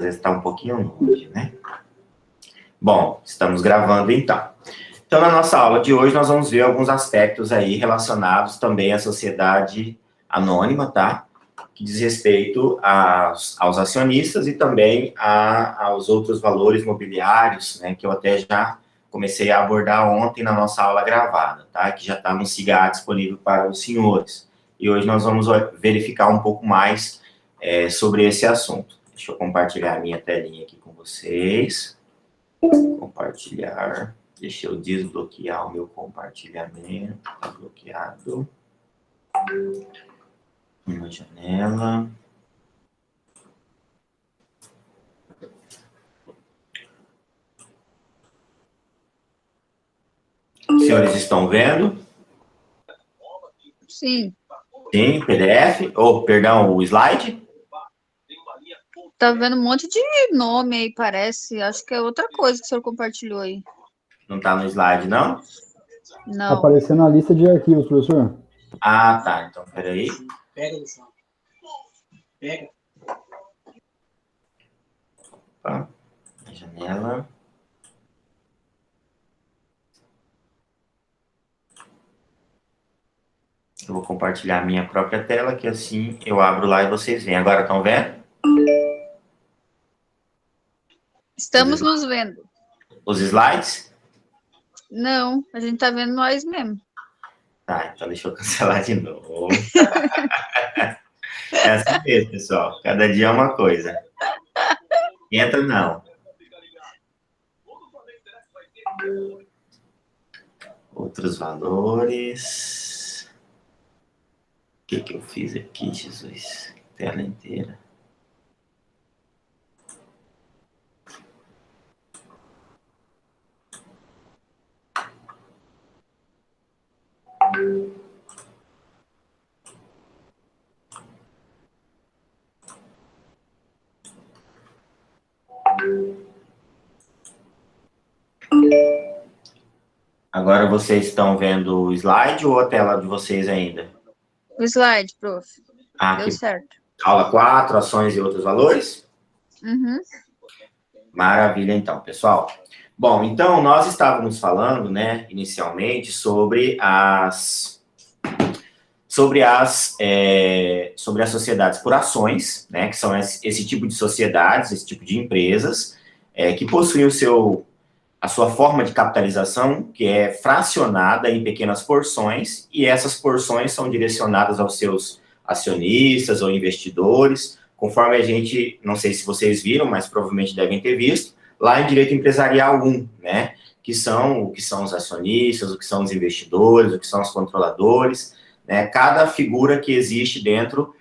vezes está um pouquinho longe, né? Bom, estamos gravando então. Então, na nossa aula de hoje, nós vamos ver alguns aspectos aí relacionados também à sociedade anônima, tá? Que diz respeito aos acionistas e também aos outros valores mobiliários, né? Que eu até já comecei a abordar ontem na nossa aula gravada, tá? Que já está no SIGA disponível para os senhores. E hoje nós vamos verificar um pouco mais sobre esse assunto. Deixa eu compartilhar a minha telinha aqui com vocês. Compartilhar. Deixa eu desbloquear o meu compartilhamento. Está bloqueado. Uma janela. Os senhores estão vendo? Sim. Sim, PDF. Ou, perdão, o slide? Tá vendo um monte de nome aí, parece. Acho que é outra coisa que o senhor compartilhou aí. Não está no slide, não? Não. Aparecendo na lista de arquivos, professor. Ah, tá. Então, peraí. Pega no chão. Pega. Opa. Janela. Eu vou compartilhar a minha própria tela, que assim eu abro lá e vocês veem. Agora estão vendo? Estamos nos vendo. Os slides? Não, a gente tá vendo nós mesmo. Tá, então deixa eu cancelar de novo. É assim mesmo, pessoal. Cada dia é uma coisa. Entra, não. Outros valores. O que eu fiz aqui, Jesus? Tela inteira. Agora vocês estão vendo o slide ou a tela de vocês ainda? O slide, prof. Ah, Deu aqui. certo. Aula 4, ações e outros valores? Uhum. Maravilha, então, pessoal. Bom, então, nós estávamos falando, né, inicialmente, sobre as sociedades por ações, né, que são esse tipo de sociedades, esse tipo de empresas, que possuem a sua forma de capitalização, que é fracionada em pequenas porções, e essas porções são direcionadas aos seus acionistas ou investidores, conforme a gente, não sei se vocês viram, mas provavelmente devem ter visto, lá em Direito Empresarial 1, né, que são o que são os acionistas, o que são os investidores, o que são os controladores, né, cada figura que existe dentro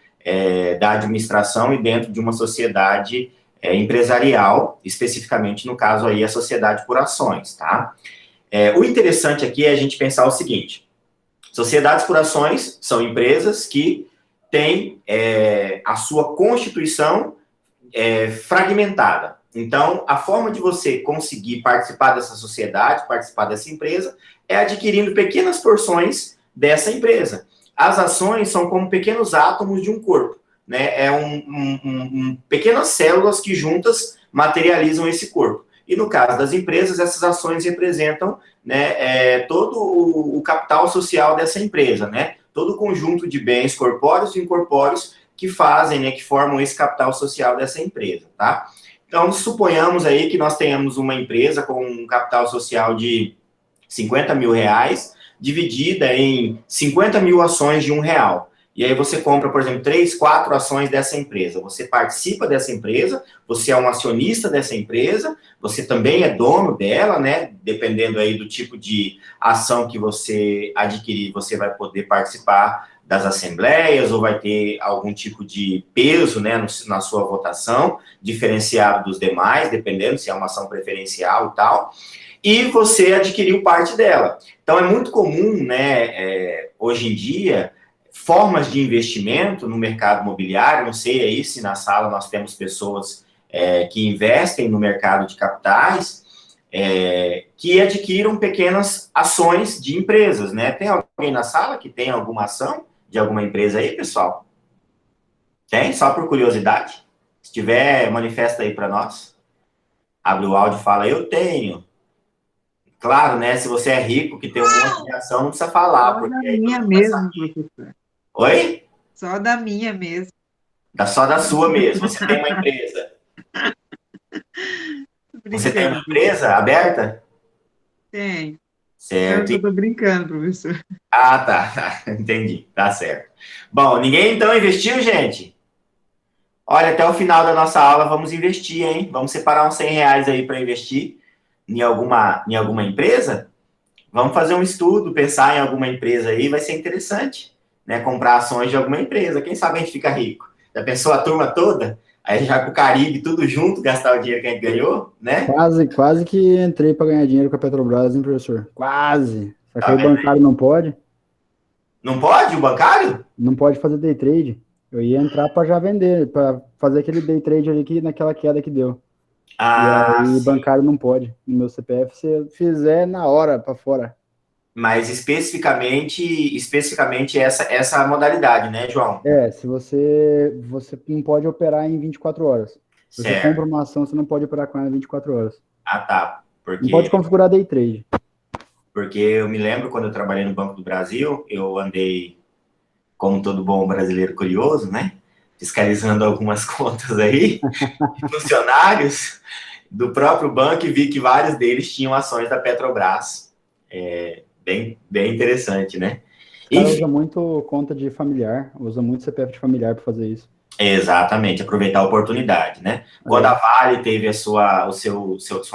da administração e dentro de uma sociedade empresarial, especificamente, no caso aí, a sociedade por ações, tá? O interessante aqui é a gente pensar o seguinte: sociedades por ações são empresas que têm a sua constituição fragmentada. Então, a forma de você conseguir participar dessa sociedade, participar dessa empresa, é adquirindo pequenas porções dessa empresa. As ações são como pequenos átomos de um corpo, né? Pequenas células que juntas materializam esse corpo. E no caso das empresas, essas ações representam, né, todo o capital social dessa empresa, né? Todo o conjunto de bens corpóreos e incorpóreos que fazem, né, que formam esse capital social dessa empresa, tá? Então, suponhamos aí que nós tenhamos uma empresa com um capital social de 50 mil reais, dividida em 50 mil ações de R$1. E aí você compra, por exemplo, 3, 4 ações dessa empresa. Você participa dessa empresa, você é um acionista dessa empresa, você também é dono dela, né? Dependendo aí do tipo de ação que você adquirir, você vai poder participar das assembleias ou vai ter algum tipo de peso, né, na sua votação, diferenciado dos demais, dependendo se é uma ação preferencial e tal. E você adquiriu parte dela. Então, é muito comum, né, hoje em dia, formas de investimento no mercado imobiliário, não sei aí se na sala nós temos pessoas que investem no mercado de capitais, que adquiram pequenas ações de empresas, né? Tem alguém na sala que tem alguma ação de alguma empresa aí, pessoal? Tem? Só por curiosidade? Se tiver, manifesta aí para nós. Abre o áudio e fala, eu tenho. Claro, né? Se você é rico, que tem um monte de ação, não precisa falar, Só porque da aí todo minha mundo vai mesmo, saber. professor. Oi? Só da minha mesmo. Só da sua mesmo. Você tem uma empresa. Tô Você tem uma brincando, professor. empresa aberta? Tem. Pior Certo. que eu tô brincando, professor. Ah, tá. Entendi. Tá certo. Bom, ninguém então investiu, gente? Olha, até o final da nossa aula vamos investir, hein? Vamos separar uns R$ 100 aí para investir em alguma empresa? Vamos fazer um estudo, pensar em alguma empresa aí, vai ser interessante, né? Comprar ações de alguma empresa. Quem sabe a gente fica rico? Já pensou a turma toda? Aí a gente vai pro Caribe, tudo junto, gastar o dinheiro que a gente ganhou, né? Quase que entrei para ganhar dinheiro com a Petrobras, hein, professor? Quase. Só que Tá aí o vendo? bancário não pode. Não pode o bancário? Não pode fazer day trade. Eu ia entrar para já vender, para fazer aquele day trade ali que, naquela queda que deu. E Ah, aí sim. bancário não pode. No meu CPF, se eu fizer na hora para fora. Mas especificamente essa modalidade, né, João? Se você não pode operar em 24 horas. Se você compra Certo. uma ação, você não pode operar com ela em 24 horas. Ah, tá. Não pode configurar day trade. Porque eu me lembro quando eu trabalhei no Banco do Brasil, eu andei, como todo bom brasileiro curioso, né? Fiscalizando algumas contas aí, de funcionários do próprio banco e vi que vários deles tinham ações da Petrobras. Bem interessante, né? Os caras Enfim, usam muito conta de familiar, usam muito CPF de familiar para fazer isso. exatamente, aproveitar a oportunidade, né? Quando a Vale teve sua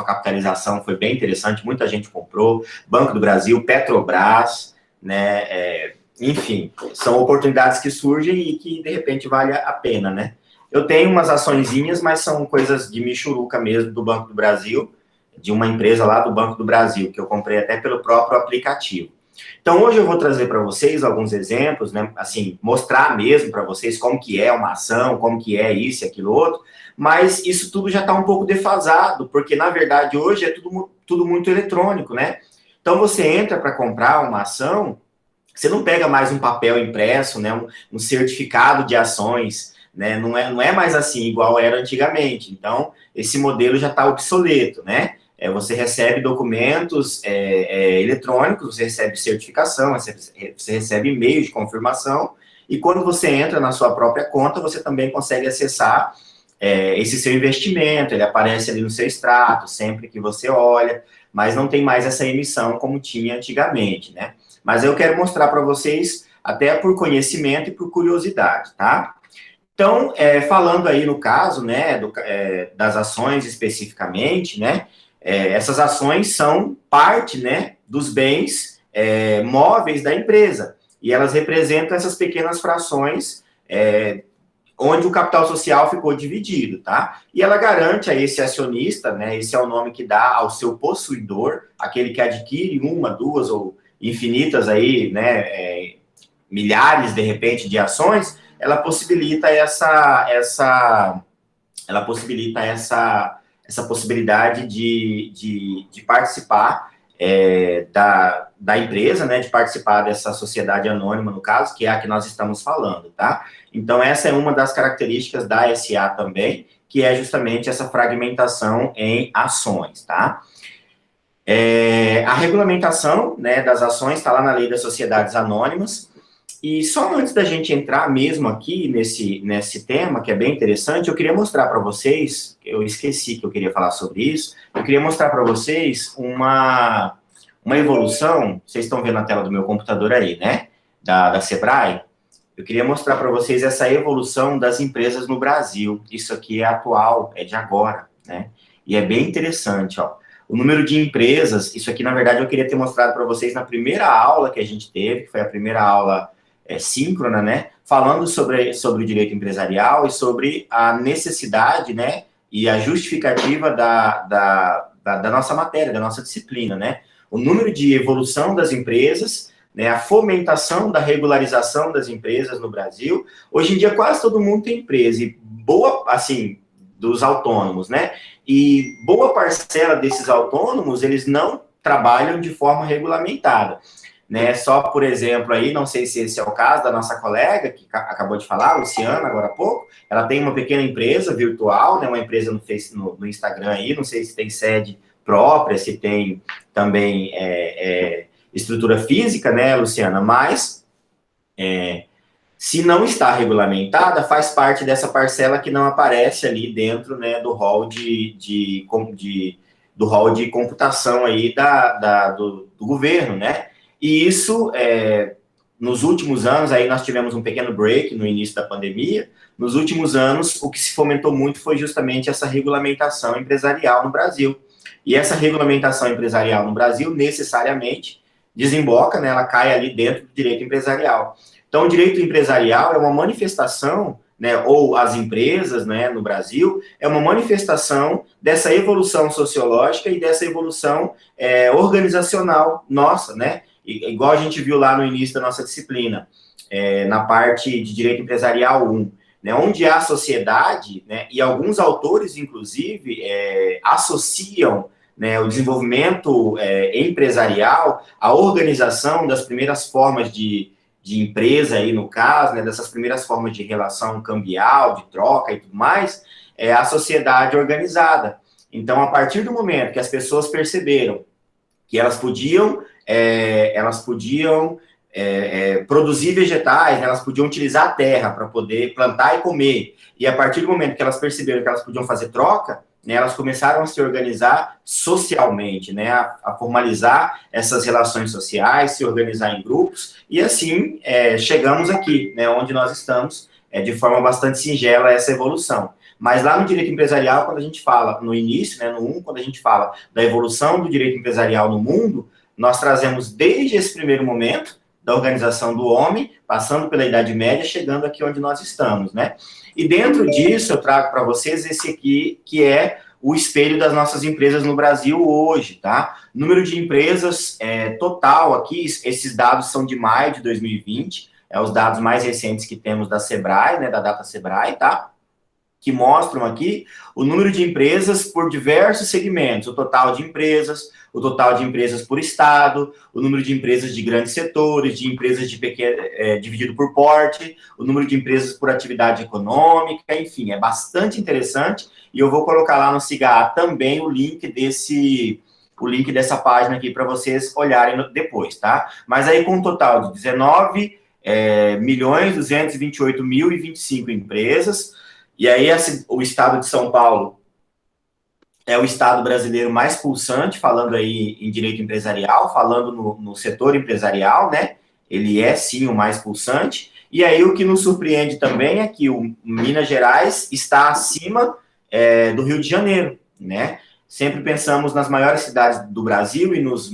capitalização, foi bem interessante, muita gente comprou, Banco do Brasil, Petrobras, né? Enfim, são oportunidades que surgem e que, de repente, vale a pena, né? Eu tenho umas açõezinhas, mas são coisas de michuruca mesmo, do Banco do Brasil, de uma empresa lá do Banco do Brasil, que eu comprei até pelo próprio aplicativo. Então, hoje eu vou trazer para vocês alguns exemplos, né? Assim, mostrar mesmo para vocês como que é uma ação, como que é isso e aquilo outro, mas isso tudo já está um pouco defasado, porque, na verdade, hoje é tudo muito eletrônico, né? Então, você entra para comprar uma ação, você não pega mais um papel impresso, né? Um certificado de ações, né? Não é mais assim, igual era antigamente. Então, esse modelo já está obsoleto, né? Você recebe documentos eletrônicos, você recebe certificação, você recebe e-mail de confirmação, e quando você entra na sua própria conta, você também consegue acessar esse seu investimento, ele aparece ali no seu extrato, sempre que você olha, mas não tem mais essa emissão como tinha antigamente, né? Mas eu quero mostrar para vocês, até por conhecimento e por curiosidade, tá? Então, falando aí no caso, né, das ações especificamente, né, essas ações são parte, né, dos bens móveis da empresa, e elas representam essas pequenas frações onde o capital social ficou dividido, tá? E ela garante a esse acionista, né, esse é o nome que dá ao seu possuidor, aquele que adquire uma, duas ou infinitas aí, né, milhares, de repente, de ações, ela possibilita essa possibilidade de participar da empresa, né, de participar dessa sociedade anônima, no caso, que é a que nós estamos falando, tá? Então, essa é uma das características da SA também, que é justamente essa fragmentação em ações, tá? A regulamentação, né, das ações está lá na Lei das Sociedades Anônimas, e só antes da gente entrar mesmo aqui nesse tema, que é bem interessante, eu queria mostrar para vocês, eu esqueci que eu queria falar sobre isso, eu queria mostrar para vocês uma evolução, vocês estão vendo na tela do meu computador aí, né, da Sebrae, eu queria mostrar para vocês essa evolução das empresas no Brasil, isso aqui é atual, é de agora, né, e é bem interessante, ó. O número de empresas, isso aqui, na verdade, eu queria ter mostrado para vocês na primeira aula que a gente teve, que foi a primeira aula síncrona, né, falando sobre o direito empresarial e sobre a necessidade, né, e a justificativa da nossa matéria, da nossa disciplina, né, o número de evolução das empresas, né, a fomentação da regularização das empresas no Brasil. Hoje em dia, quase todo mundo tem empresa, e boa, assim, dos autônomos, né, e boa parcela desses autônomos, eles não trabalham de forma regulamentada. né? Só por exemplo aí, não sei se esse é o caso da nossa colega que acabou de falar, Luciana, agora há pouco, ela tem uma pequena empresa virtual, né? Uma empresa no Instagram aí, não sei se tem sede própria, se tem também estrutura física, né, Luciana? Mas se não está regulamentada, faz parte dessa parcela que não aparece ali dentro, né, do rol do rol de computação aí do governo, né? E isso, nos últimos anos, aí nós tivemos um pequeno break no início da pandemia. Nos últimos anos, o que se fomentou muito foi justamente essa regulamentação empresarial no Brasil. E essa regulamentação empresarial no Brasil, necessariamente, desemboca, né, ela cai ali dentro do direito empresarial. Então, o direito empresarial é uma manifestação, né, ou as empresas, né, no Brasil, é uma manifestação dessa evolução sociológica e dessa evolução organizacional nossa, né? Igual a gente viu lá no início da nossa disciplina, na parte de direito empresarial 1, né, onde a sociedade, né, e alguns autores, inclusive, associam, né, o desenvolvimento empresarial à organização das primeiras formas de empresa aí no caso, né, dessas primeiras formas de relação cambial, de troca e tudo mais, a sociedade organizada. Então, a partir do momento que as pessoas perceberam que elas podiam produzir vegetais, né, elas podiam utilizar a terra para poder plantar e comer, e a partir do momento que elas perceberam que elas podiam fazer troca, né, elas começaram a se organizar socialmente, né, a formalizar essas relações sociais, se organizar em grupos, e assim chegamos aqui, né, onde nós estamos, de forma bastante singela essa evolução. Mas lá no direito empresarial, quando a gente fala, no início, né, no 1, quando a gente fala da evolução do direito empresarial no mundo, nós trazemos desde esse primeiro momento da organização do homem, passando pela Idade Média, chegando aqui onde nós estamos, né? E dentro disso, eu trago para vocês esse aqui, que é o espelho das nossas empresas no Brasil hoje, tá? Número de empresas total aqui, esses dados são de maio de 2020, os dados mais recentes que temos da Sebrae, né, da data Sebrae, tá? Que mostram aqui o número de empresas por diversos segmentos, o total de empresas por estado, o número de empresas de grandes setores, de empresas de pequeno, dividido por porte, o número de empresas por atividade econômica, enfim, é bastante interessante, e eu vou colocar lá no Cigarra também o link dessa página aqui para vocês olharem depois, tá? Mas aí com um total de 19.228.025 empresas, e aí o estado de São Paulo é o estado brasileiro mais pulsante, falando aí em direito empresarial, falando no setor empresarial, né? Ele é, sim, o mais pulsante. E aí o que nos surpreende também é que o Minas Gerais está acima do Rio de Janeiro, né? Sempre pensamos nas maiores cidades do Brasil e nos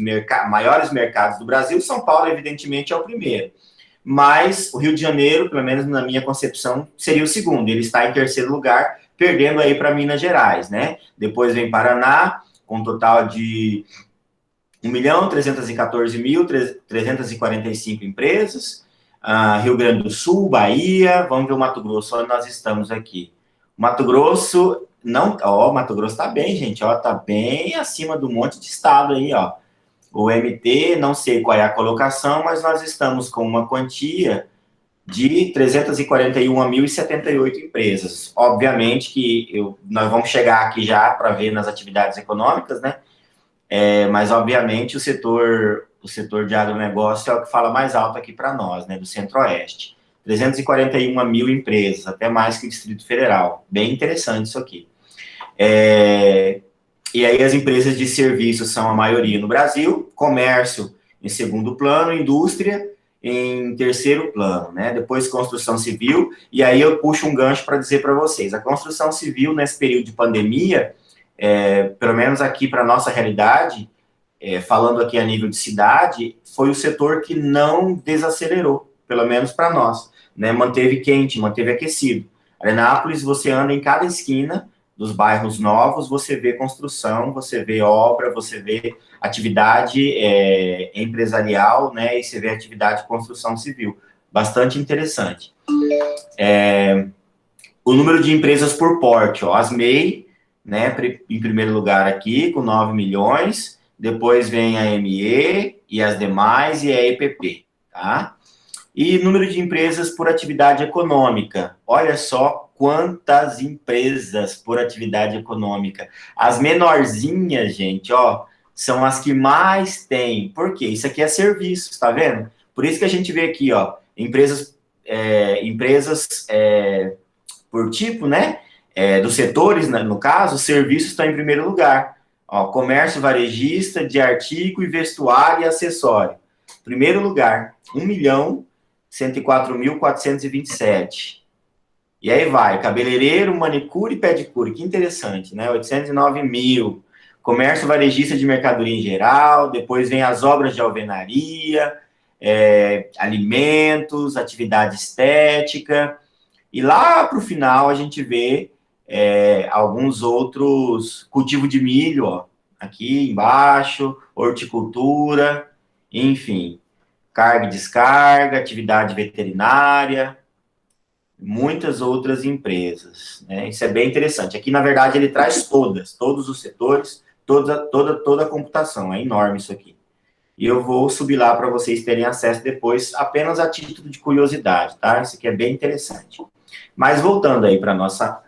maiores mercados do Brasil. São Paulo, evidentemente, é o primeiro. Mas o Rio de Janeiro, pelo menos na minha concepção, seria o segundo. Ele está em terceiro lugar, perdendo aí para Minas Gerais, né? Depois vem Paraná, com um total de 1.314.345 empresas. Rio Grande do Sul, Bahia, vamos ver o Mato Grosso, onde nós estamos aqui. Mato Grosso, Mato Grosso está bem, gente, está bem acima do monte de estado aí, ó. O MT, não sei qual é a colocação, mas nós estamos com uma quantia de 341.078 empresas. Obviamente que nós vamos chegar aqui já para ver nas atividades econômicas, né? Mas, obviamente, o setor de agronegócio é o que fala mais alto aqui para nós, né? Do Centro-Oeste. 341.000 empresas, até mais que o Distrito Federal. Bem interessante isso aqui. E aí as empresas de serviços são a maioria no Brasil, comércio em segundo plano, indústria em terceiro plano, né? Depois construção civil, e aí eu puxo um gancho para dizer para vocês, a construção civil nesse período de pandemia, pelo menos aqui para a nossa realidade, falando aqui a nível de cidade, foi o setor que não desacelerou, pelo menos para nós, né? Manteve quente, manteve aquecido. Anápolis, você anda em cada esquina dos bairros novos, você vê construção, você vê obra, você vê atividade empresarial, né, e você vê atividade de construção civil. Bastante interessante. O número de empresas por porte, ó, as MEI, né, em primeiro lugar aqui, com 9 milhões, depois vem a ME e as demais, e a EPP, tá? E número de empresas por atividade econômica. Olha só quantas empresas por atividade econômica. As menorzinhas, gente, ó, são as que mais têm. Por quê? Isso aqui é serviços, tá vendo? Por isso que a gente vê aqui, ó, empresas por tipo, né? Dos setores, né, no caso, serviços estão em primeiro lugar. Ó, comércio varejista de artigo e vestuário e acessório. Primeiro lugar, 1.104.427. E aí vai, cabeleireiro, manicure e pedicure, que interessante, né? 809 mil. Comércio varejista de mercadoria em geral, depois vem as obras de alvenaria, alimentos, atividade estética, e lá para o final a gente vê alguns outros, cultivo de milho, ó, aqui embaixo, horticultura, enfim, carga e descarga, atividade veterinária, muitas outras empresas, né? Isso é bem interessante. Aqui, na verdade, ele traz todos os setores, toda a computação, é enorme isso aqui. E eu vou subir lá para vocês terem acesso depois, apenas a título de curiosidade, tá? Isso aqui é bem interessante. Mas voltando aí para a nossa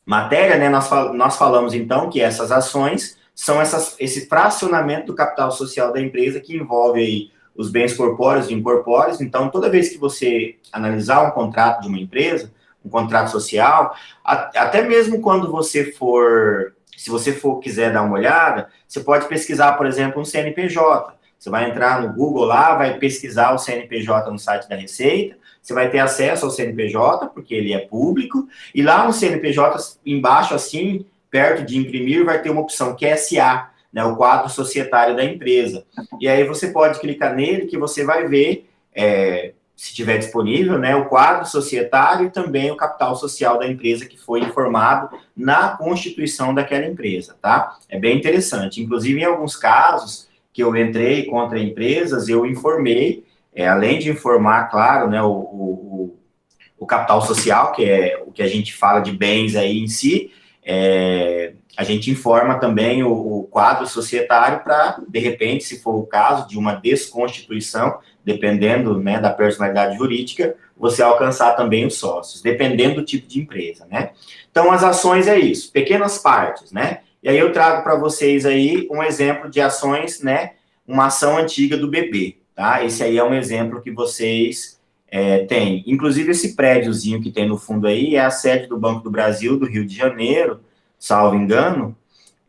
matéria, né? Nós falamos, então, que essas ações são esse fracionamento do capital social da empresa que envolve aí os bens corpóreos e incorpóreos. Então, toda vez que você analisar um contrato de uma empresa, um contrato social, até mesmo quando você for, se você quiser dar uma olhada, você pode pesquisar, por exemplo, um CNPJ. Você vai entrar no Google lá, vai pesquisar o CNPJ no site da Receita, você vai ter acesso ao CNPJ, porque ele é público, e lá no CNPJ, embaixo assim, perto de imprimir, vai ter uma opção que é SA, né, o quadro societário da empresa. E aí você pode clicar nele, que você vai ver, se tiver disponível, né, o quadro societário e também o capital social da empresa que foi informado na constituição daquela empresa, tá? É bem interessante. Inclusive, em alguns casos que eu entrei contra empresas, eu informei, além de informar, claro, né, o capital social, que é o que a gente fala de bens aí em si, a gente informa também o quadro societário para, de repente, se for o caso de uma desconstituição, dependendo, né, da personalidade jurídica, você alcançar também os sócios, dependendo do tipo de empresa, né? Então, as ações é isso, pequenas partes, né? E aí eu trago para vocês aí um exemplo de ações, né? Uma ação antiga do BB, tá? Esse aí é um exemplo que vocês têm. Inclusive, esse prédiozinho que tem no fundo aí é a sede do Banco do Brasil, do Rio de Janeiro, salvo engano.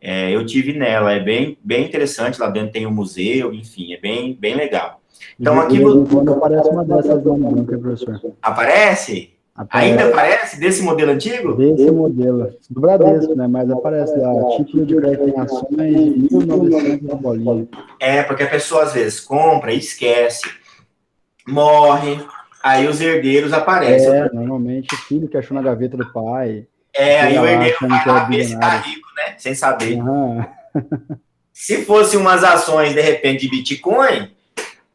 Eu tive nela, é bem, bem interessante, lá dentro tem um museu, enfim, é bem, bem legal. Então, aqui... Quando aparece uma dessas lá no banco, professor. Aparece? Ainda aparece? Desse modelo antigo? Desse modelo. Do Bradesco, né? Mas aparece lá, título de crédito em ações de 1900 bolinha. Porque a pessoa, às vezes, compra e esquece, morre, aí os herdeiros aparecem. Normalmente o filho que achou na gaveta do pai. Aí o herdeiro vai lá ver se tá rico, né? Sem saber. Se fosse umas ações, de repente, de Bitcoin,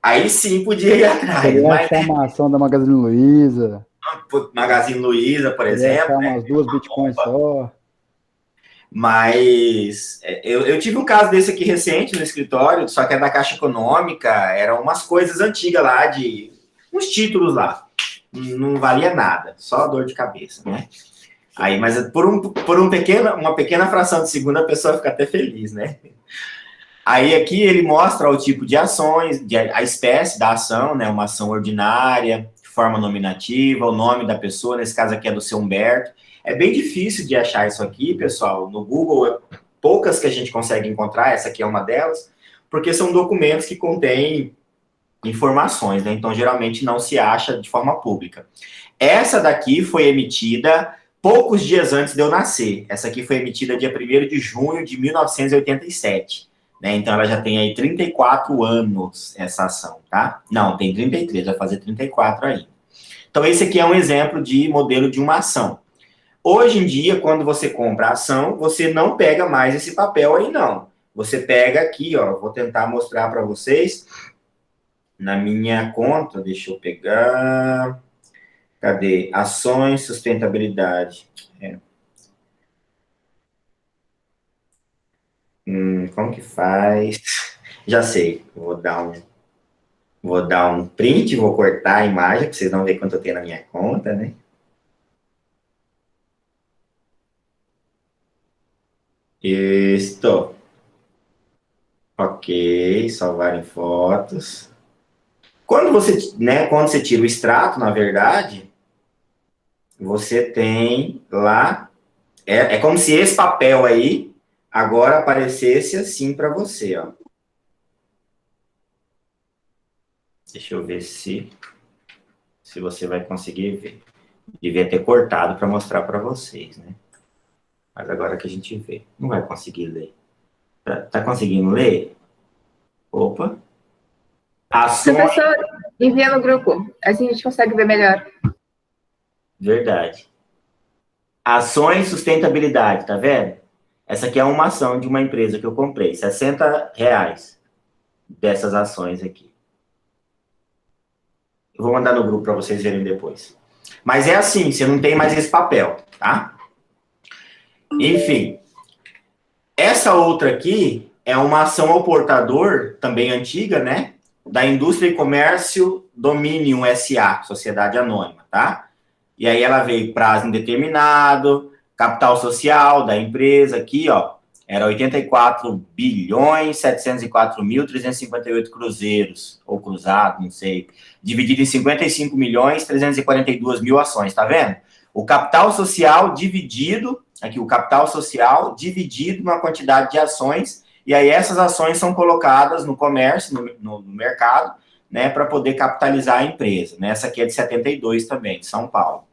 aí sim podia ir atrás. Seria achar uma ação da Magazine Luiza. Magazine Luiza, por exemplo. Achar umas 2 Bitcoins só. Mas eu tive um caso desse aqui recente no escritório, só que é da Caixa Econômica, eram umas coisas antigas lá, de uns títulos lá. Não valia nada, só dor de cabeça, né? Aí, mas por uma pequena fração de segundo, a pessoa fica até feliz, né? Aí aqui ele mostra o tipo de ações, a espécie da ação, né? Uma ação ordinária, de forma nominativa, o nome da pessoa, nesse caso aqui é do seu Humberto. É bem difícil de achar isso aqui, pessoal. No Google, poucas que a gente consegue encontrar, essa aqui é uma delas, porque são documentos que contêm informações, né? Então, geralmente não se acha de forma pública. Essa daqui foi emitida poucos dias antes de eu nascer. Essa aqui foi emitida dia 1º de junho de 1987. Né? Então, ela já tem aí 34 anos, essa ação, tá? Não, tem 33, vai fazer 34 aí. Então, esse aqui é um exemplo de modelo de uma ação. Hoje em dia, quando você compra a ação, você não pega mais esse papel aí, não. Você pega aqui, ó, vou tentar mostrar para vocês, na minha conta, deixa eu pegar... Cadê? Ações, sustentabilidade. Como que faz? Já sei. Vou dar um print, vou cortar a imagem, para vocês não verem quanto eu tenho na minha conta, né? Isto. Ok, salvar em fotos. Quando você tira o extrato, na verdade, você tem lá, é como se esse papel aí agora aparecesse assim para você, ó. Deixa eu ver se você vai conseguir ver. Devia ter cortado para mostrar para vocês, né? Mas agora que a gente vê, não vai conseguir ler. Tá conseguindo ler? Opa. Ações. Professor, envia no grupo, assim a gente consegue ver melhor. Verdade. Ações e sustentabilidade, tá vendo? Essa aqui é uma ação de uma empresa que eu comprei, R$60 dessas ações aqui. Eu vou mandar no grupo para vocês verem depois. Mas é assim, você não tem mais esse papel, tá? Enfim, essa outra aqui é uma ação ao portador, também antiga, né? Da Indústria e Comércio Dominium S.A., Sociedade Anônima, tá? E aí ela veio prazo indeterminado, capital social da empresa aqui, ó, era 84.704.358 cruzeiros, ou cruzado, não sei, dividido em 55.342.000 ações, tá vendo? O capital social dividido, aqui o capital social dividido na quantidade de ações, e aí essas ações são colocadas no comércio, no mercado, né, para poder capitalizar a empresa, né? Essa aqui é de 72 também, de São Paulo.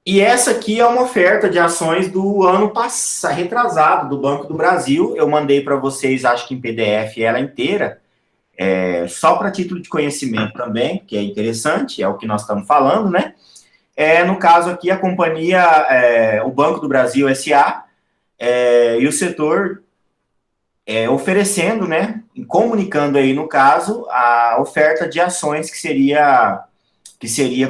E essa aqui é uma oferta de ações do ano passado, retrasado, do Banco do Brasil. Eu mandei para vocês, acho que em PDF ela inteira, só para título de conhecimento também, que é interessante, é o que nós estamos falando, né? No caso aqui, a companhia, o Banco do Brasil S.A., e o setor oferecendo, né, comunicando aí, no caso, a oferta de ações que seria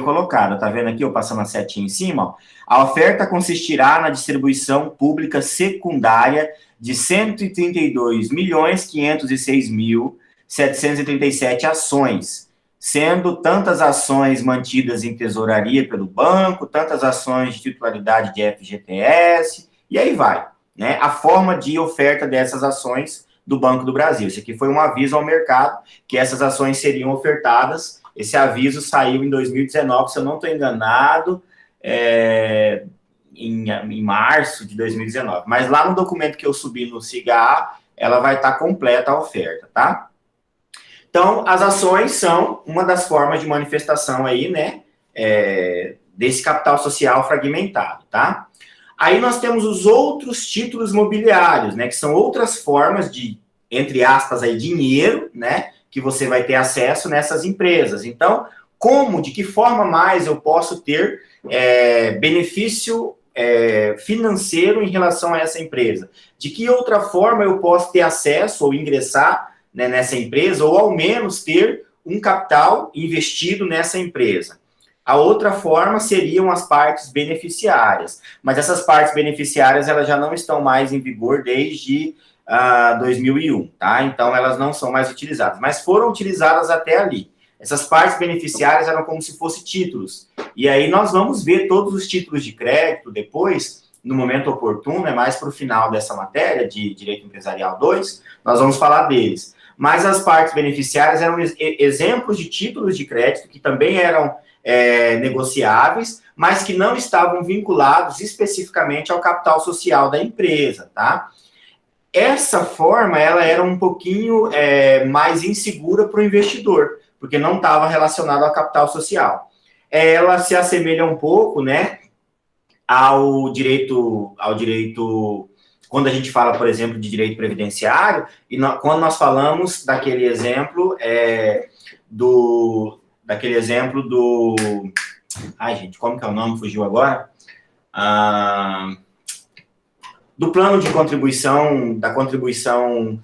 colocada. Tá vendo aqui, eu passando a setinha em cima? Ó. A oferta consistirá na distribuição pública secundária de 132.506.737 ações, sendo tantas ações mantidas em tesouraria pelo banco, tantas ações de titularidade de FGTS, e aí vai, né? A forma de oferta dessas ações do Banco do Brasil. Isso aqui foi um aviso ao mercado que essas ações seriam ofertadas. Esse aviso saiu em 2019, se eu não estou enganado, em março de 2019. Mas lá no documento que eu subi no SIGA, ela vai estar completa a oferta, tá? Então, as ações são uma das formas de manifestação aí, né, desse capital social fragmentado, tá? Aí nós temos os outros títulos mobiliários, né, que são outras formas de, entre aspas, aí, dinheiro, né, que você vai ter acesso nessas empresas. Então, de que forma mais eu posso ter benefício financeiro em relação a essa empresa? De que outra forma eu posso ter acesso ou ingressar, né, nessa empresa, ou ao menos ter um capital investido nessa empresa? A outra forma seriam as partes beneficiárias, mas essas partes beneficiárias elas já não estão mais em vigor desde 2001, tá? Então, elas não são mais utilizadas, mas foram utilizadas até ali. Essas partes beneficiárias eram como se fossem títulos. E aí nós vamos ver todos os títulos de crédito depois, no momento oportuno, mais para o final dessa matéria de Direito Empresarial 2, nós vamos falar deles. Mas as partes beneficiárias eram exemplos de títulos de crédito que também eram negociáveis, mas que não estavam vinculados especificamente ao capital social da empresa, tá? Essa forma, ela era um pouquinho mais insegura para o investidor, porque não estava relacionado ao capital social. Ela se assemelha um pouco, né, ao direito, quando a gente fala, por exemplo, de direito previdenciário, e quando nós falamos daquele exemplo ai, gente, como que é o nome? Fugiu agora? Do plano de contribuição, da contribuição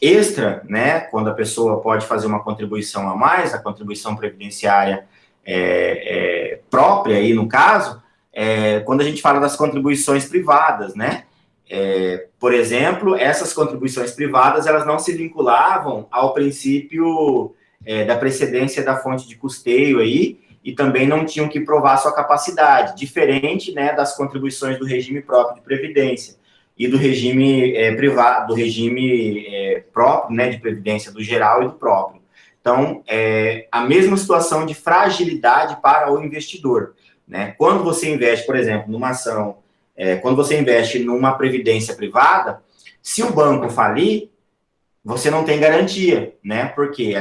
extra, né, quando a pessoa pode fazer uma contribuição a mais, a contribuição previdenciária própria, aí no caso, quando a gente fala das contribuições privadas, né, Por exemplo, essas contribuições privadas, elas não se vinculavam ao princípio da precedência da fonte de custeio aí, e também não tinham que provar sua capacidade, diferente, né, das contribuições do regime próprio de previdência e do regime privado, do regime próprio, né, de previdência do geral e do próprio. Então, a mesma situação de fragilidade para o investidor, né? Quando você investe, por exemplo, numa ação, quando você investe numa previdência privada, se o banco falir, você não tem garantia, né? Porque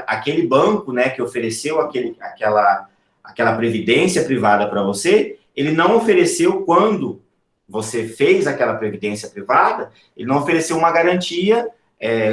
aquele banco, né, que ofereceu aquela previdência privada para você, ele não ofereceu, quando você fez aquela previdência privada, ele não ofereceu uma garantia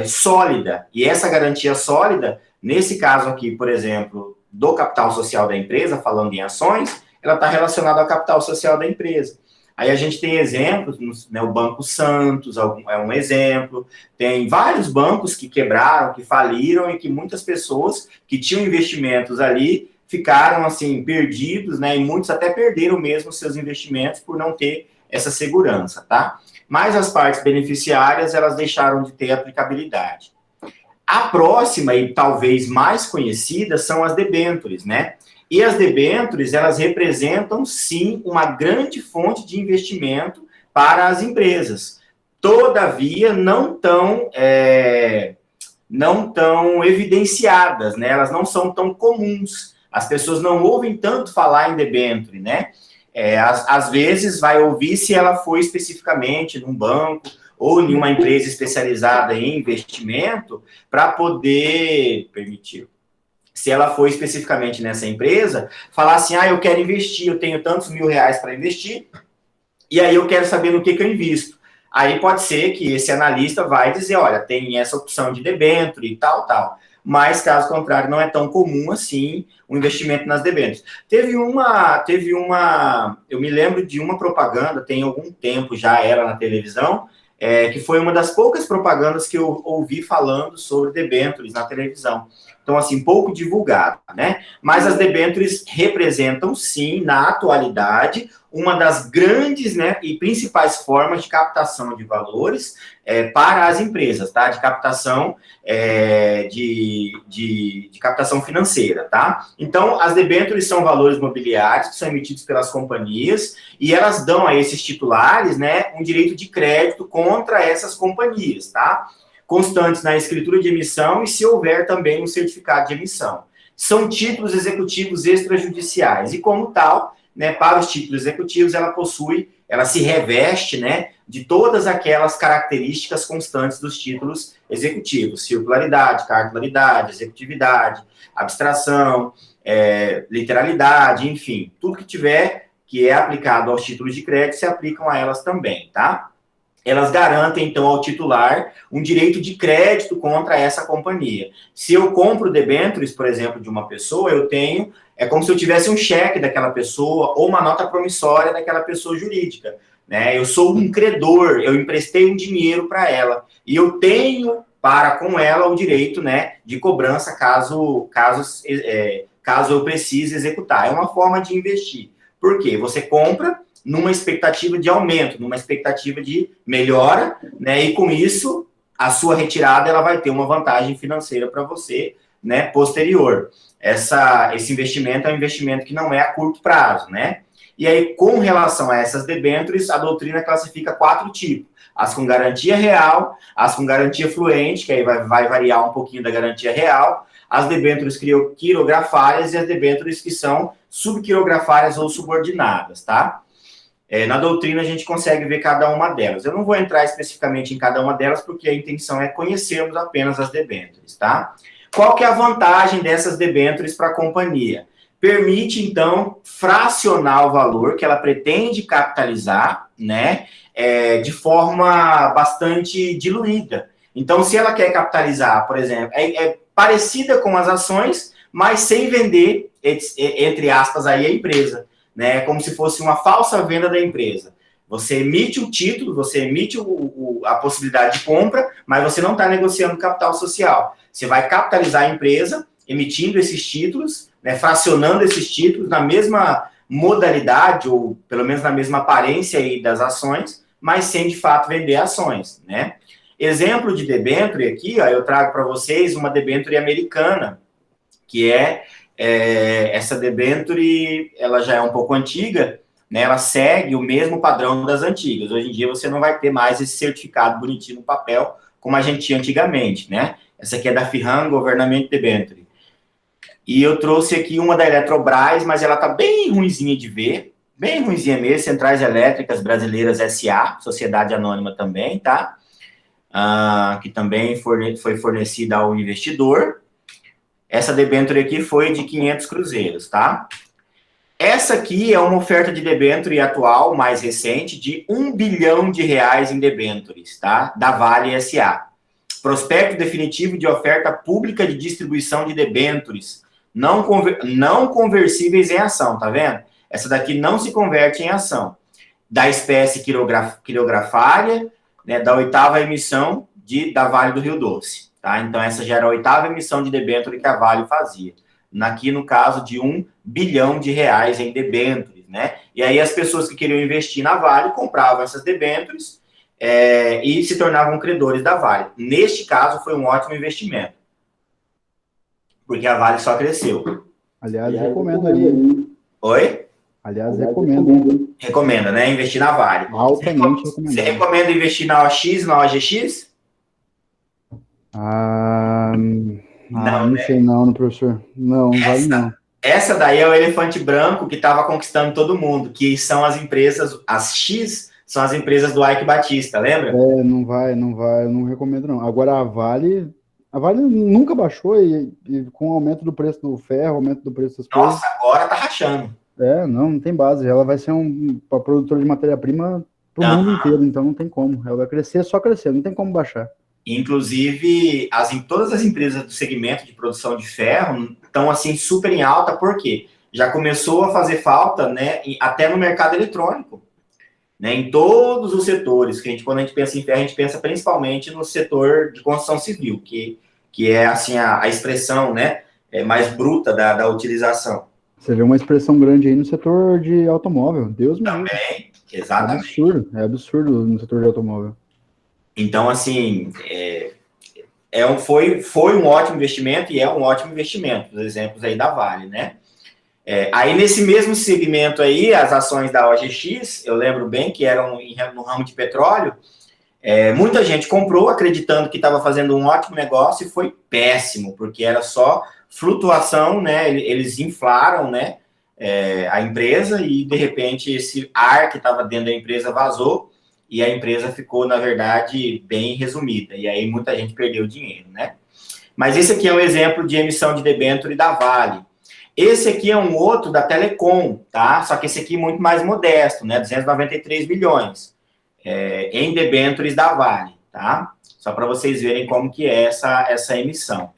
sólida. E essa garantia sólida, nesse caso aqui, por exemplo, do capital social da empresa, falando em ações, ela está relacionada ao capital social da empresa. Aí a gente tem exemplos, né, o Banco Santos é um exemplo, tem vários bancos que quebraram, que faliram, e que muitas pessoas que tinham investimentos ali ficaram, assim, perdidos, né, e muitos até perderam mesmo seus investimentos por não ter essa segurança, tá? Mas as partes beneficiárias, elas deixaram de ter aplicabilidade. A próxima, e talvez mais conhecida, são as debêntures, né? E as debêntures, elas representam, sim, uma grande fonte de investimento para as empresas. Todavia, não tão evidenciadas, né? Elas não são tão comuns. As pessoas não ouvem tanto falar em debênture, né? Às vezes vai ouvir se ela foi especificamente num banco ou em uma empresa especializada em investimento para poder permitir. Se ela for especificamente nessa empresa, falar assim, eu quero investir, eu tenho tantos R$1.000 para investir, e aí eu quero saber no que eu invisto. Aí pode ser que esse analista vai dizer, olha, tem essa opção de debênture e tal. Mas, caso contrário, não é tão comum assim o investimento nas debêntures. Eu me lembro de uma propaganda, tem algum tempo já era na televisão, que foi uma das poucas propagandas que eu ouvi falando sobre debêntures na televisão. Então, assim, pouco divulgado, né? Mas as debêntures representam, sim, na atualidade, uma das grandes, né, e principais formas de captação de valores para as empresas, tá? De captação, de captação financeira, tá? Então, as debêntures são valores mobiliários que são emitidos pelas companhias e elas dão a esses titulares, né, um direito de crédito contra essas companhias, tá? Constantes na escritura de emissão e se houver também um certificado de emissão. São títulos executivos extrajudiciais e, como tal, né, para os títulos executivos, ela se reveste, né, de todas aquelas características constantes dos títulos executivos: circularidade, cartularidade, executividade, abstração, literalidade, enfim, tudo que tiver que é aplicado aos títulos de crédito se aplicam a elas também, tá? Elas garantem, então, ao titular um direito de crédito contra essa companhia. Se eu compro debêntures, por exemplo, de uma pessoa, é como se eu tivesse um cheque daquela pessoa ou uma nota promissória daquela pessoa jurídica, né? Eu sou um credor, eu emprestei um dinheiro para ela e eu tenho para com ela o direito, né, de cobrança caso eu precise executar. É uma forma de investir. Por quê? Você compra numa expectativa de aumento, numa expectativa de melhora, né? E com isso, a sua retirada ela vai ter uma vantagem financeira para você, né, posterior. Esse investimento é um investimento que não é a curto prazo, né? E aí, com relação a essas debêntures, a doutrina classifica 4 tipos: as com garantia real, as com garantia fluente, que aí vai variar um pouquinho da garantia real, as debêntures quirografárias e as debêntures que são subquirografárias ou subordinadas, tá? Na doutrina a gente consegue ver cada uma delas. Eu não vou entrar especificamente em cada uma delas, porque a intenção é conhecermos apenas as debêntures, tá? Qual que é a vantagem dessas debêntures para a companhia? Permite, então, fracionar o valor que ela pretende capitalizar, né, de forma bastante diluída. Então, se ela quer capitalizar, por exemplo, é parecida com as ações, mas sem vender, entre aspas, aí a empresa, né, como se fosse uma falsa venda da empresa. Você emite o título, você emite a possibilidade de compra, mas você não está negociando capital social. Você vai capitalizar a empresa, emitindo esses títulos, né, fracionando esses títulos na mesma modalidade, ou pelo menos na mesma aparência aí das ações, mas sem, de fato, vender ações, né? Exemplo de debênture aqui, ó, eu trago para vocês uma debênture americana, que essa debênture, ela já é um pouco antiga, né? Ela segue o mesmo padrão das antigas. Hoje em dia, você não vai ter mais esse certificado bonitinho no papel, como a gente tinha antigamente, né? Essa aqui é da FIRRAM Government Debenture. E eu trouxe aqui uma da Eletrobras, mas ela tá bem ruinzinha de ver, bem ruinzinha mesmo, Centrais Elétricas Brasileiras S.A., Sociedade Anônima também, tá? Que também foi fornecida ao investidor. Essa debênture aqui foi de 500 cruzeiros, tá? Essa aqui é uma oferta de debênture atual, mais recente, de R$ 1 bilhão em debêntures, tá? Da Vale S.A. Prospecto definitivo de oferta pública de distribuição de debêntures, não conversíveis em ação, tá vendo? Essa daqui não se converte em ação. Da espécie quirografária, né, da 8ª emissão da Vale do Rio Doce, tá? Então, essa já era a 8ª emissão de debênture que a Vale fazia. Aqui, no caso de R$ 1 bilhão em debêntures, né? E aí, as pessoas que queriam investir na Vale compravam essas debêntures e se tornavam credores da Vale. Neste caso, foi um ótimo investimento, porque a Vale só cresceu. Aliás, recomendo aí. Oi? Aliás, recomendo. Recomenda, né? Investir na Vale. Altamente Você recomendado. recomenda investir na OX, na OGX? Não sei não, professor. Não vale não. Essa daí é o elefante branco que estava conquistando todo mundo, que são as empresas, as X são as empresas do Ike Batista, lembra? Não vai, eu não recomendo não. Agora a Vale nunca baixou e com o aumento do preço do ferro, aumento do preço das coisas. Nossa, agora tá rachando. Não tem base. Ela vai ser uma produtora de matéria-prima pro mundo inteiro, então não tem como. Ela vai crescer, só crescer, não tem como baixar. Inclusive, todas as empresas do segmento de produção de ferro estão, assim, super em alta, porque já começou a fazer falta, né, até no mercado eletrônico, né, em todos os setores, quando a gente pensa em ferro, a gente pensa principalmente no setor de construção civil, que é, assim, a expressão, né, mais bruta da utilização. Você vê uma expressão grande aí no setor de automóvel, Deus me livre. Também, exatamente. É absurdo no setor de automóvel. Então, assim, foi um ótimo investimento e é um ótimo investimento, os exemplos aí da Vale, né? Aí, nesse mesmo segmento aí, as ações da OGX, eu lembro bem que eram no ramo de petróleo, muita gente comprou acreditando que estava fazendo um ótimo negócio e foi péssimo, porque era só flutuação, né? Eles inflaram, né, a empresa e, de repente, esse ar que estava dentro da empresa vazou, e a empresa ficou, na verdade, bem resumida. E aí muita gente perdeu dinheiro, né? Mas esse aqui é um exemplo de emissão de debênture da Vale. Esse aqui é um outro da Telecom, tá? Só que esse aqui é muito mais modesto, né? 293 bilhões em debêntures da Vale, tá? Só para vocês verem como que é essa emissão.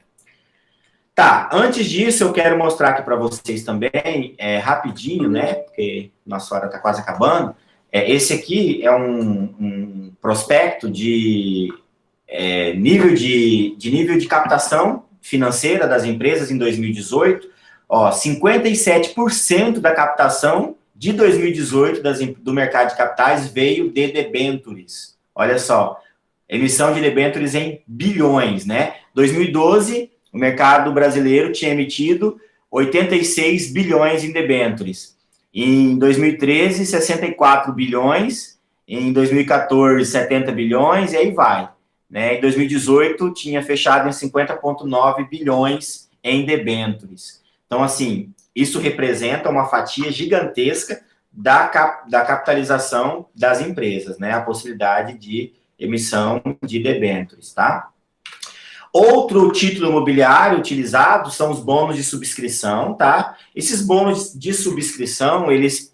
Tá, antes disso, eu quero mostrar aqui para vocês também, rapidinho, né? Porque nossa hora está quase acabando. Esse aqui é um prospecto de nível de captação financeira das empresas em 2018. 57% da captação de 2018 do mercado de capitais veio de debêntures. Olha só, emissão de debêntures em bilhões, né? 2012, o mercado brasileiro tinha emitido 86 bilhões em debêntures. Em 2013, 64 bilhões. Em 2014, 70 bilhões, e aí vai. Né? Em 2018, tinha fechado em 50,9 bilhões em debêntures. Então, assim, isso representa uma fatia gigantesca da capitalização das empresas, né? A possibilidade de emissão de debêntures, tá? Outro título imobiliário utilizado são os bônus de subscrição, tá? Esses bônus de subscrição, eles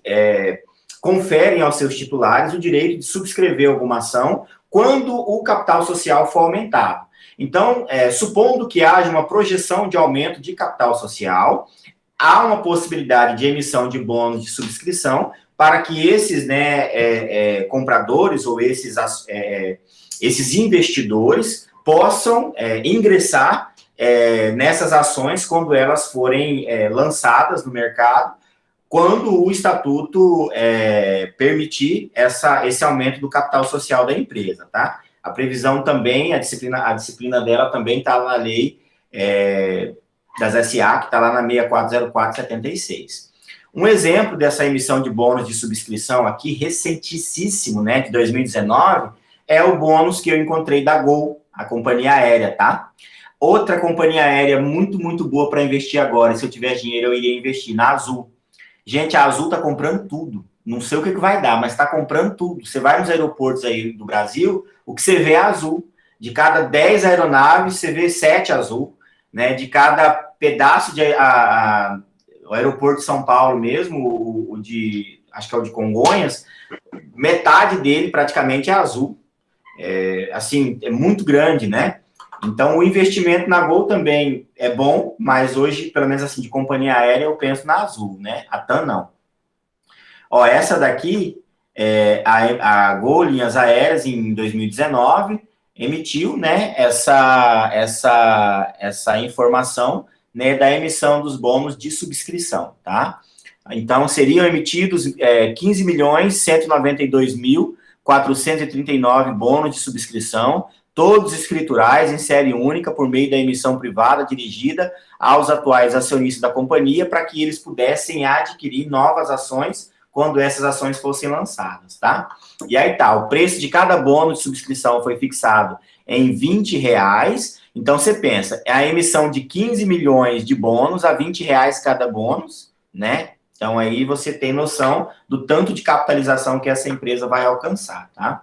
conferem aos seus titulares o direito de subscrever alguma ação quando o capital social for aumentado. Então, supondo que haja uma projeção de aumento de capital social, há uma possibilidade de emissão de bônus de subscrição para que esses compradores ou esses investidores possam ingressar nessas ações quando elas forem lançadas no mercado quando o estatuto permitir esse aumento do capital social da empresa, tá? A previsão também, a disciplina dela também está na lei das SA, que está lá na 6404/76. Um exemplo dessa emissão de bônus de subscrição aqui, recentíssimo, né, de 2019, é o bônus que eu encontrei da Gol, a companhia aérea, tá? Outra companhia aérea muito, muito boa para investir agora. Se eu tiver dinheiro, eu iria investir na Azul. Gente, a Azul está comprando tudo. Não sei o que vai dar, mas está comprando tudo. Você vai nos aeroportos aí do Brasil, o que você vê é Azul. De cada 10 aeronaves, você vê 7 Azul. Né? De cada pedaço o aeroporto de São Paulo mesmo, acho que é o de Congonhas, metade dele praticamente é Azul. Assim, é muito grande, né? Então, o investimento na Gol também é bom, mas hoje, pelo menos assim, de companhia aérea, eu penso na Azul, né? A TAM não. Ó, essa daqui, a Gol Linhas Aéreas, em 2019, emitiu, né, essa informação, né, da emissão dos bônus de subscrição, tá? Então, seriam emitidos 15.192.439 bônus de subscrição, todos escriturais em série única por meio da emissão privada dirigida aos atuais acionistas da companhia para que eles pudessem adquirir novas ações quando essas ações fossem lançadas, tá? E aí tá, o preço de cada bônus de subscrição foi fixado em R$20, então você pensa, é a emissão de 15 milhões de bônus a R$20 cada bônus, né? Então aí você tem noção do tanto de capitalização que essa empresa vai alcançar, tá?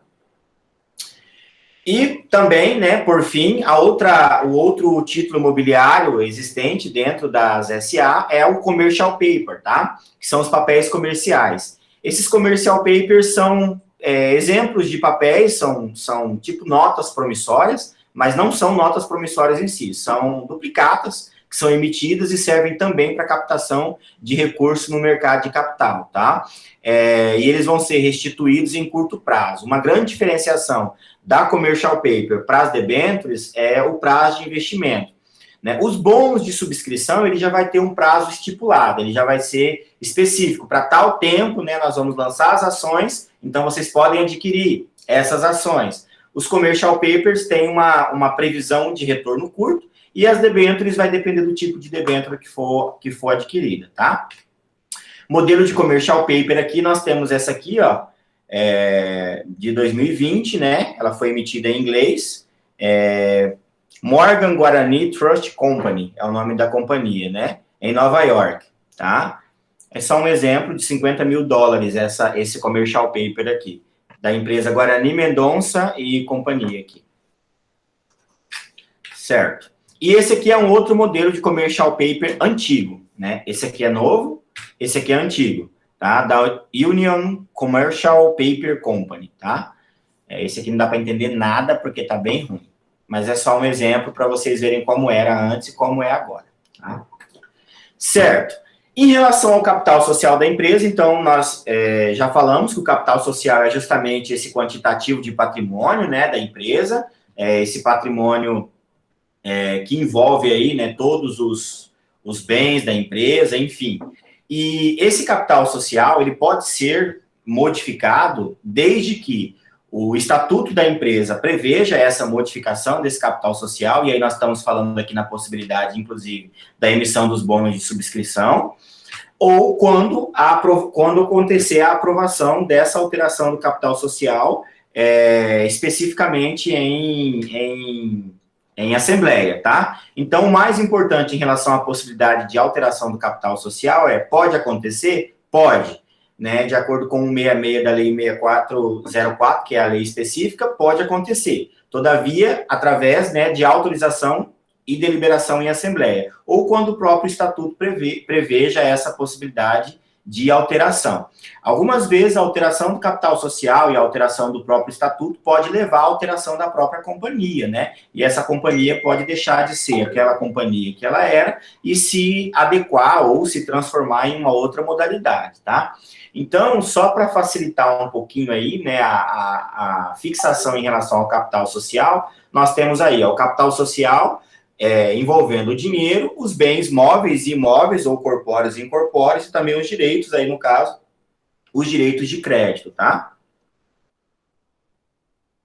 E também, né, por fim, o outro título imobiliário existente dentro das SA é o commercial paper, tá? Que são os papéis comerciais. Esses commercial papers são exemplos de papéis, são tipo notas promissórias, mas não são notas promissórias em si, são duplicatas que são emitidas e servem também para captação de recursos no mercado de capital, tá? E eles vão ser restituídos em curto prazo. Uma grande diferenciação da commercial paper para as debêntures é o prazo de investimento, né? Os bônus de subscrição, ele já vai ter um prazo estipulado, ele já vai ser específico, para tal tempo, né, nós vamos lançar as ações, então vocês podem adquirir essas ações. Os commercial papers têm uma previsão de retorno curto, e as debêntures vai depender do tipo de debênture que for adquirida, tá? Modelo de commercial paper aqui, nós temos essa aqui, ó, de 2020, né? Ela foi emitida em inglês. Morgan Guarani Trust Company, é o nome da companhia, né? Em Nova York, tá? É só um exemplo de $50 mil, esse commercial paper aqui, da empresa Guarani Mendonça e companhia aqui. Certo. E esse aqui é um outro modelo de commercial paper antigo, né? Esse aqui é novo, esse aqui é antigo, tá? Da Union Commercial Paper Company, tá? Esse aqui não dá para entender nada porque tá bem ruim, mas é só um exemplo para vocês verem como era antes e como é agora, tá? Certo. Em relação ao capital social da empresa, então, nós já falamos que o capital social é justamente esse quantitativo de patrimônio, né, da empresa, esse patrimônio que envolve aí, né, todos os bens da empresa, enfim. E esse capital social, ele pode ser modificado desde que o estatuto da empresa preveja essa modificação desse capital social, e aí nós estamos falando aqui na possibilidade, inclusive, da emissão dos bônus de subscrição, ou quando acontecer a aprovação dessa alteração do capital social, especificamente em assembleia, tá? Então, o mais importante em relação à possibilidade de alteração do capital social pode acontecer? Pode, né? De acordo com o 66 da Lei 6404, que é a lei específica, pode acontecer. Todavia, através, né, de autorização e deliberação em assembleia, ou quando o próprio estatuto preveja essa possibilidade de alteração. Algumas vezes, a alteração do capital social e a alteração do próprio estatuto pode levar à alteração da própria companhia, né? E essa companhia pode deixar de ser aquela companhia que ela era e se adequar ou se transformar em uma outra modalidade, tá? Então, só para facilitar um pouquinho aí, né, a fixação em relação ao capital social, nós temos aí, ó, o capital social envolvendo o dinheiro, os bens móveis e imóveis, ou corpóreos e incorpóreos, e também os direitos, aí no caso, os direitos de crédito, tá?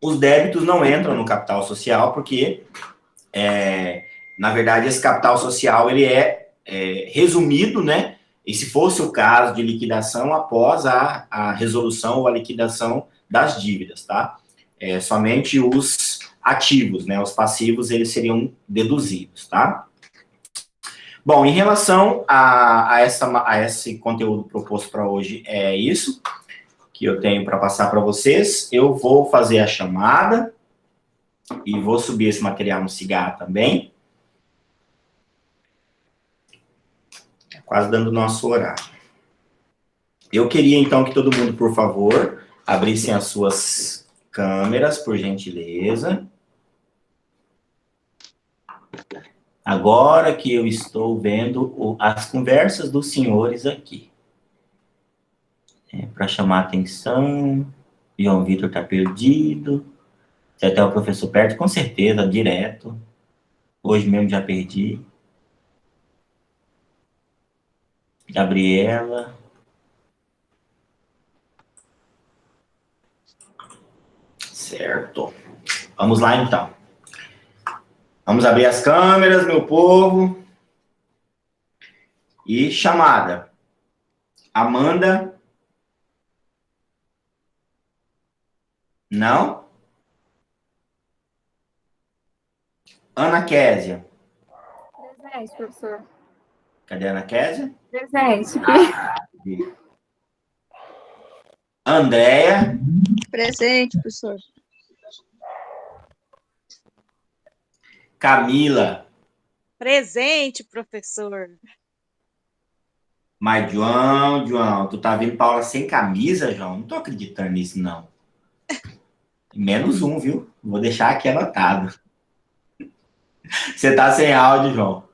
Os débitos não entram no capital social, porque, na verdade, esse capital social, ele é resumido, né? E se fosse o caso de liquidação após a resolução ou a liquidação das dívidas, tá? Somente os ativos, né? Os passivos, eles seriam deduzidos, tá? Bom, em relação a esse conteúdo proposto para hoje, é isso que eu tenho para passar para vocês. Eu vou fazer a chamada e vou subir esse material no Cigarra também. Quase dando o nosso horário. Eu queria, então, que todo mundo, por favor, abrissem as suas câmeras, por gentileza. Agora que eu estou vendo as conversas dos senhores aqui. Para chamar a atenção. João Vitor está perdido. Se até o professor perde, com certeza, direto. Hoje mesmo já perdi. Gabriela. Certo. Vamos lá, então. Vamos abrir as câmeras, meu povo. E chamada. Amanda. Não? Ana Késia. Presente, professor. Cadê a Ana Késia? Presente. Andréia. Presente, professor. Camila. Presente, professor. Mas, João, tu tá vendo Paula sem camisa, João? Não tô acreditando nisso, não. Menos um, viu? Vou deixar aqui anotado. Você tá sem áudio, João.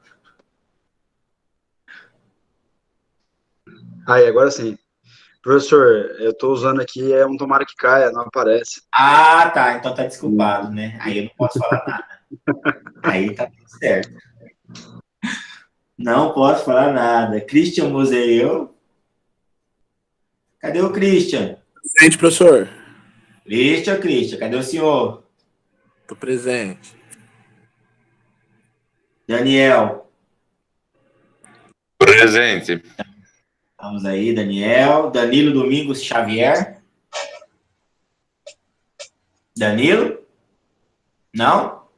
Aí, agora sim. Professor, eu tô usando aqui, um tomara que caia, não aparece. Ah, tá. Então tá desculpado, né? Aí eu não posso falar nada. Aí tá tudo certo. Não posso falar nada. Christian Museu. Cadê o Christian? Presente, professor. Christian, cadê o senhor? Tô presente. Daniel. Presente. Vamos aí, Daniel. Danilo Domingos Xavier. Danilo? Não?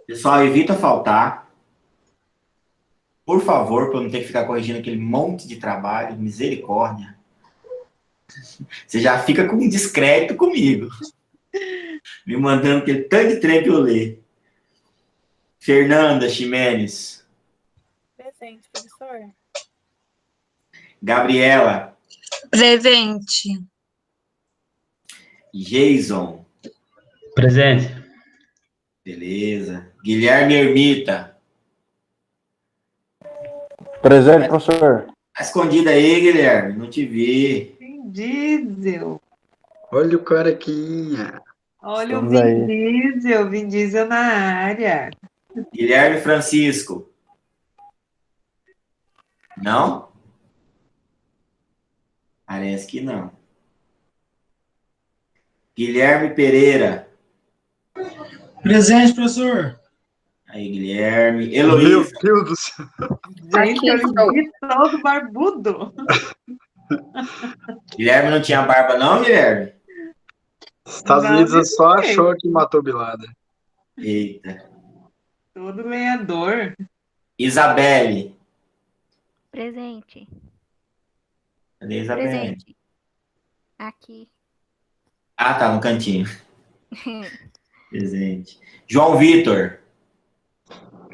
Pessoal, evita faltar. Por favor, para eu não ter que ficar corrigindo aquele monte de trabalho. Misericórdia. Você já fica com um descrédito comigo. Me mandando aquele tanto de trem que eu ler. Fernanda Ximenes. Presente, professor. Gabriela. Presente. Jason. Presente. Beleza. Guilherme Ermita. Presente, professor. Tá escondido aí, Guilherme. Não te vi. Vin Diesel. Olha o carequinha. Olha Estamos o Vin aí. Diesel, Vin Diesel na área. Guilherme Francisco. Não? Parece que não. Guilherme Pereira. Presente, professor. Aí, Guilherme. Meu Heloísa. Deus do céu. Gente, Aqui eu estou. vi todo barbudo. Guilherme não tinha barba, não, Guilherme? Estados Não, Unidos só desse achou que matou Bin Laden. Eita. Todo lenhador. Isabelle. Presente. Cadê a Isabelle? Presente. Aqui. Ah, tá, no cantinho. Presente. João Vitor.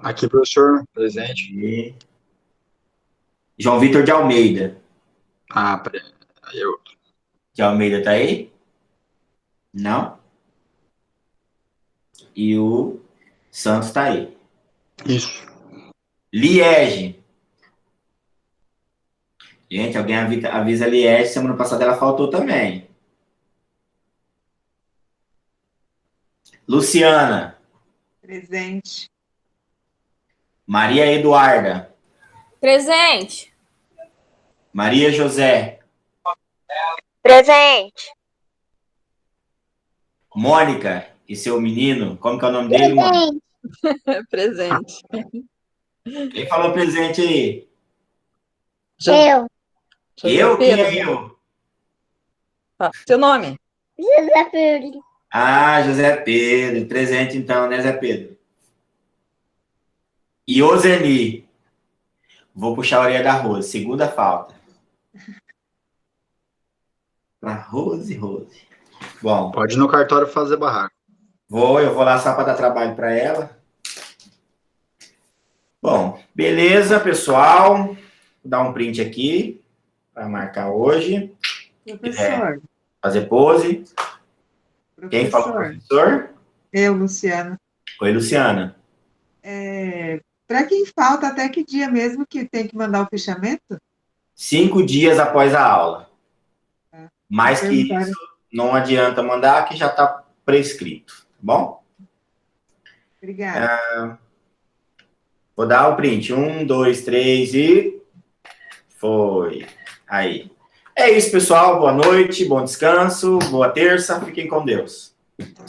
Aqui, professor, presente. E... João Vitor de Almeida. Ah, aí eu. De Almeida tá aí? Não? E o Santos tá aí. Isso. Liege. Gente, alguém avisa a Liege, semana passada ela faltou também. Luciana. Presente. Maria Eduarda. Presente. Maria José. Presente. Mônica e seu menino. Como que é o nome dele, Mônica? Presente. Quem falou presente aí? Eu. Eu? Quem é eu? Seu nome? José Pedro. Ah, José Pedro. Presente então, né, Zé Pedro? E Ozeni. Vou puxar a orelha da Rose. Segunda falta. Pra Rose. Bom, Pode ir no cartório fazer barraco. eu vou lá só para dar trabalho para ela. Bom, beleza, pessoal. Vou dar um print aqui para marcar hoje. Professor. Fazer pose. Quem falou, professor? Eu, Luciana. Oi, Luciana. Para quem falta, até que dia mesmo que tem que mandar o fichamento? 5 dias após a aula. Mais que Perguntaram. isso, não adianta mandar, que já está prescrito. Tá bom? Obrigada. Vou dar o print. 1, 2, 3 e... Foi. Aí. É isso, pessoal. Boa noite, bom descanso, boa terça. Fiquem com Deus.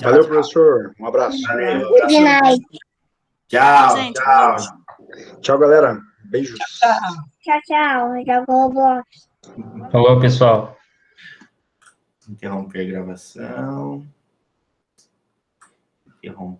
Valeu, professor. Um abraço. Valeu. Good night. Tchau, Gente, tchau. Tchau, galera. Beijos. Tchau, tchau. Joga o Roblox. Falou, pessoal. Interromper a gravação. Interromper.